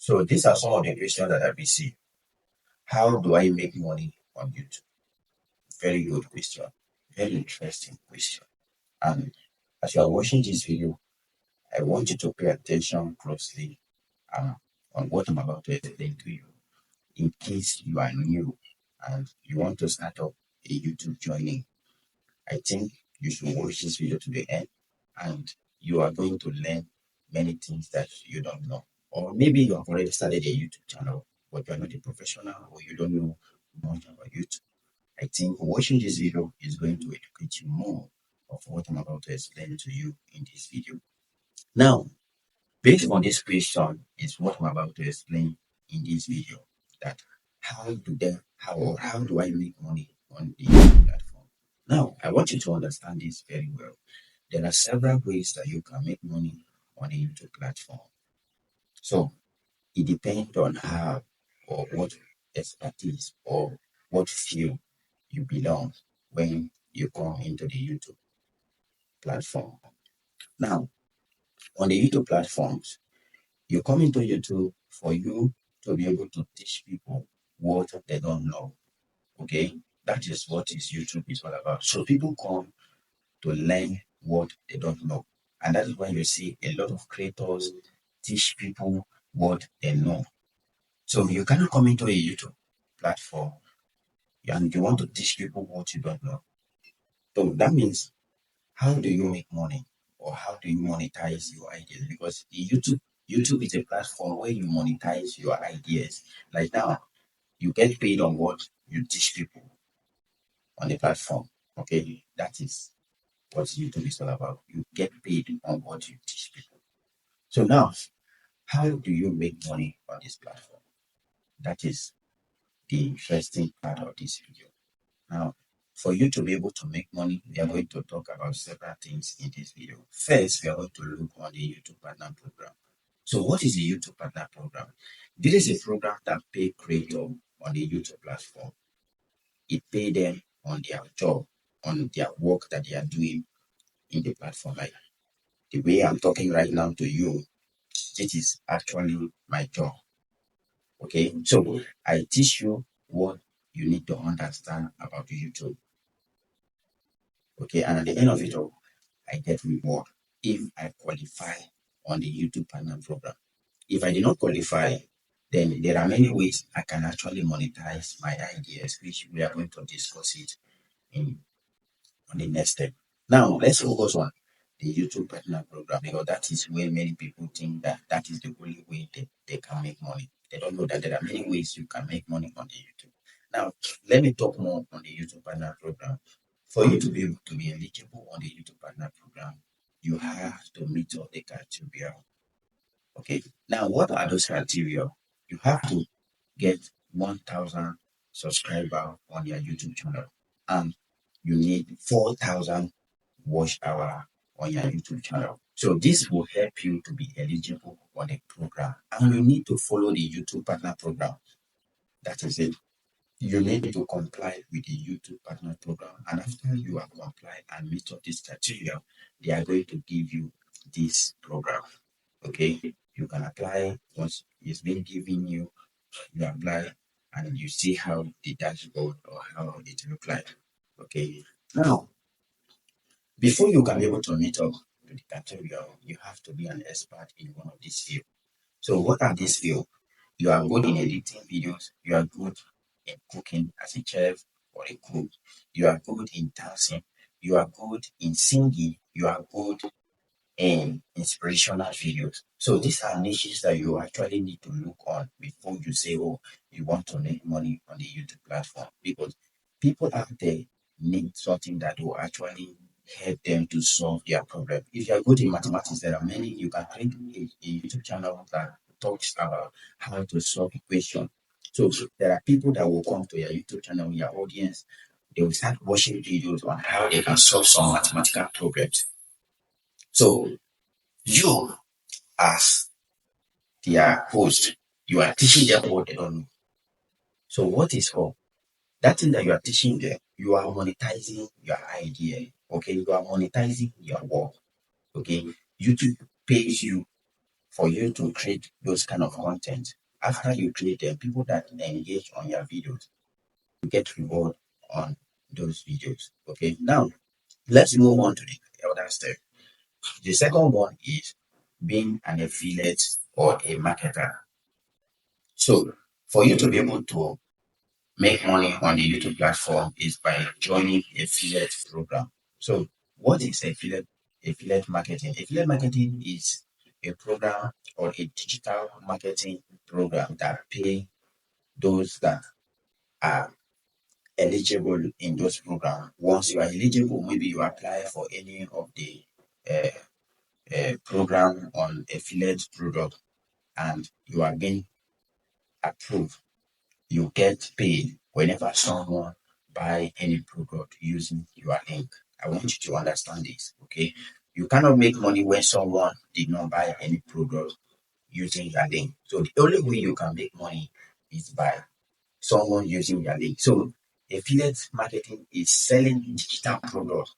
So these are some of the questions that I receive. How do I make money on YouTube? Very good question. Very interesting question. And as you are watching this video, I want you to pay attention closely on what I'm about to explain to you. In case you are new and you want to start up a YouTube journey, I think you should watch this video to the end, and you are going to learn many things that you don't know. Or maybe you have already started a YouTube channel, but you are not a professional or you don't know much about YouTube. I think watching this video is going to educate you more of what I'm about to explain to you in this video. Now, based on this question is what I'm about to explain in this video, that how do I make money on the YouTube platform? Now, I want you to understand this very well. There are several ways that you can make money on a YouTube platform. So it depends on how or what expertise or what field you belong when you come into the YouTube platform. Now, on the YouTube platforms, you come into YouTube for you to be able to teach people what they don't know. Okay, that is what YouTube is all about. So people come to learn what they don't know, and that is when you see a lot of creators teach people what they know. So you cannot come into a YouTube platform and you want to teach people what you don't know. So that means, how do you make money or how do you monetize your ideas? Because YouTube is a platform where you monetize your ideas. Like now, you get paid on what you teach people on the platform. Okay, that is what YouTube is all about. You get paid on what you teach people. So now, how do you make money on this platform? That is the interesting part of this video. Now, for you to be able to make money, we are going to talk about several things in this video. First, we are going to look on the YouTube Partner Program. So what is the YouTube Partner Program? This is a program that pay creators on the YouTube platform. It pay them on their job, on their work that they are doing in the platform. Like the way I'm talking right now to you, this is actually my job. Okay, so I teach you what you need to understand about YouTube. Okay, and at the end of it all, I get reward if I qualify on the YouTube Partner Program. If I did not qualify, then there are many ways I can actually monetize my ideas, which we are going to discuss it on the next step. Now, let's focus on the YouTube Partner Program, because that is where many people think that that is the only way they can make money. They don't know that there are many ways you can make money on the YouTube. Now, let me talk more on the YouTube Partner Program. For you to be able to be eligible on the YouTube Partner Program, you have to meet all the criteria. Okay. Now, what are those criteria? You have to get 1,000 subscribers on your YouTube channel, and you need 4,000 watch hour on your YouTube channel. So this will help you to be eligible on the program, and you need to follow the YouTube Partner Program. That is it. You need to comply with the YouTube Partner Program, and after you have complied and meet up this criteria, they are going to give you this program. Okay, you can apply once it's been given you. You apply and you see how the dashboard or how it look like. Okay, now before you can be able to meet up to the criteria, you have to be an expert in one of these fields. So what are these fields? You are good in editing videos. You are good in cooking as a chef or a cook. You are good in dancing. You are good in singing. You are good in inspirational videos. So these are niches that you actually need to look on before you say, oh, you want to make money on the YouTube platform. Because people out there need something that will actually help them to solve their problem. If you are good in mathematics, there are many. You can create a YouTube channel that talks about how to solve equation. So there are people that will come to your YouTube channel, your audience. They will start watching videos on how they can solve some mathematical problems. So you, as their host, you are teaching them what they don't know. So what is hope? That thing that you are teaching them, you are monetizing your idea. Okay, you are monetizing your work. Okay, YouTube pays you for you to create those kind of content. After you create them, people that engage on your videos, you get reward on those videos. Okay, now let's move on to the other step. The second one is being an affiliate or a marketer. So for you to be able to make money on the YouTube platform is by joining affiliate program. So what is affiliate marketing? Affiliate marketing is a program or a digital marketing program that pay those that are eligible in those programs. Once you are eligible, maybe you apply for any of the program on affiliate product and you are being approved, you get paid whenever someone buy any product using your link. I want you to understand this, okay? You cannot make money when someone did not buy any product using your link. So the only way you can make money is by someone using your link. So affiliate marketing is selling digital product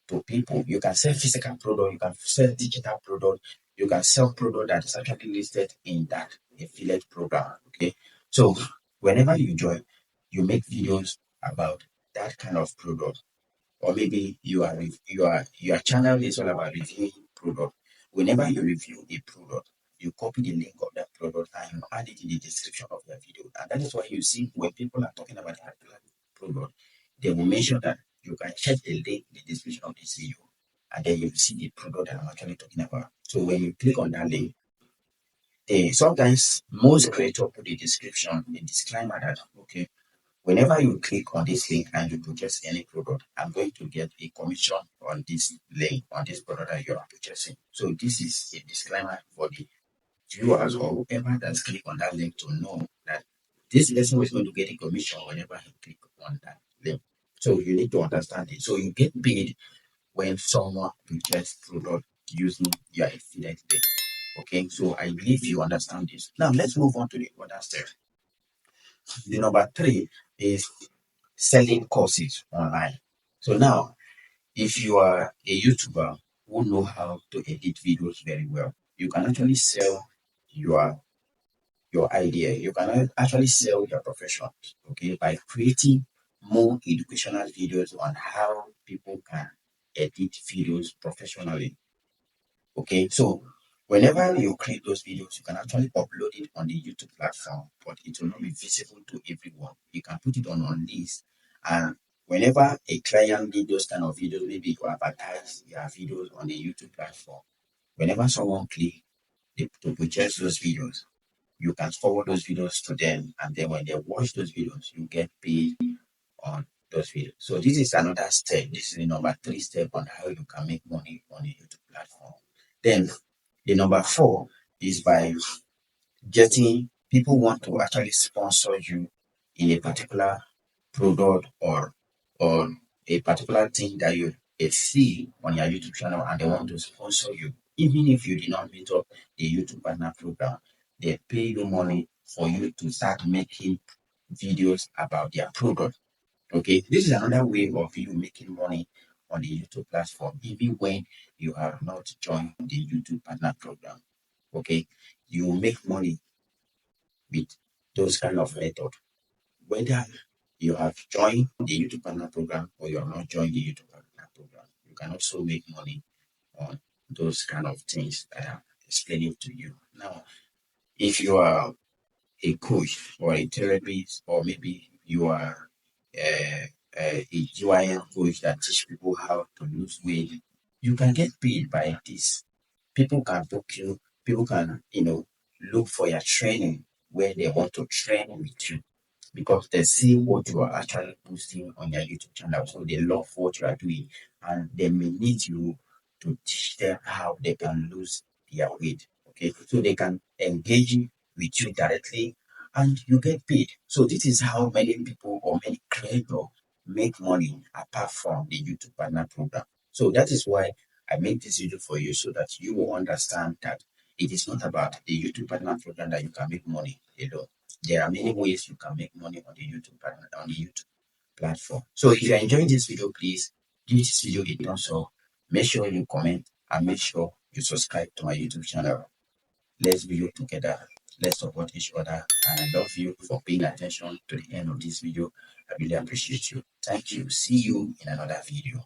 to people. You can sell physical product, you can sell digital product, you can sell product that is actually listed in that affiliate program. Okay. So whenever you join, you make videos about that kind of product. Or maybe your channel is all about reviewing product. Whenever you review a product, you copy the link of that product and you add it in the description of your video. And that is why you see when people are talking about a particular product, they will mention that you can check the link in the description of this video, and then you see the product that I'm actually talking about. So when you click on that link, sometimes most creators put the description, the disclaimer that okay, whenever you click on this link and you purchase any product, I'm going to get a commission on this link, on this product that you are purchasing. So this is a disclaimer for the viewers or whoever that's click on that link to know that this person is going to get a commission whenever he click on that link. So you need to understand it. So you get paid when someone purchases product using your affiliate link. Okay, so I believe you understand this. Now let's move on to the other step. The number three is selling courses online. So now, if you are a YouTuber who know how to edit videos very well, you can actually sell your idea. You can actually sell your profession, okay, by creating more educational videos on how people can edit videos professionally. Okay, so whenever you create those videos, you can actually upload it on the YouTube platform, but it will not be visible to everyone. You can put it on list, and whenever a client need those kind of videos, maybe you advertise your videos on the YouTube platform. Whenever someone click to purchase those videos, you can forward those videos to them, and then when they watch those videos, you get paid on those videos. So this is another step. This is the number three step on how you can make money on the YouTube platform. Then the number four is by getting people want to actually sponsor you in a particular product or a particular thing that you see on your YouTube channel and they want to sponsor you. Even if you did not meet up the YouTube partner program, they pay you money for you to start making videos about their product. Okay, this is another way of you making money on the YouTube platform, even when you have not joined the YouTube partner program. Okay, you will make money with those kind of method, whether you have joined the YouTube partner program or you have not joined the YouTube partner program. You can also make money on those kind of things that I'm explaining to you. Now, if you are a coach or a therapist, or maybe you are a GYM coach that teach people how to lose weight, you can get paid by this. People can book you, people can, look for your training where they want to train with you because they see what you are actually posting on your YouTube channel. So they love what you are doing and they may need you to teach them how they can lose their weight. Okay, so they can engage with you directly and you get paid. So this is how many people or many creators make money apart from the YouTube partner program. So that is why I make this video for you so that you will understand that it is not about the YouTube partner program that you can make money alone. There are many ways you can make money on the YouTube platform. So if you are enjoying this video, please give this video a thumbs up. Make sure you comment and make sure you subscribe to my YouTube channel. Let's video together. Let's support each other. And I love you for paying attention to the end of this video. I really appreciate you. Thank you. See you in another video.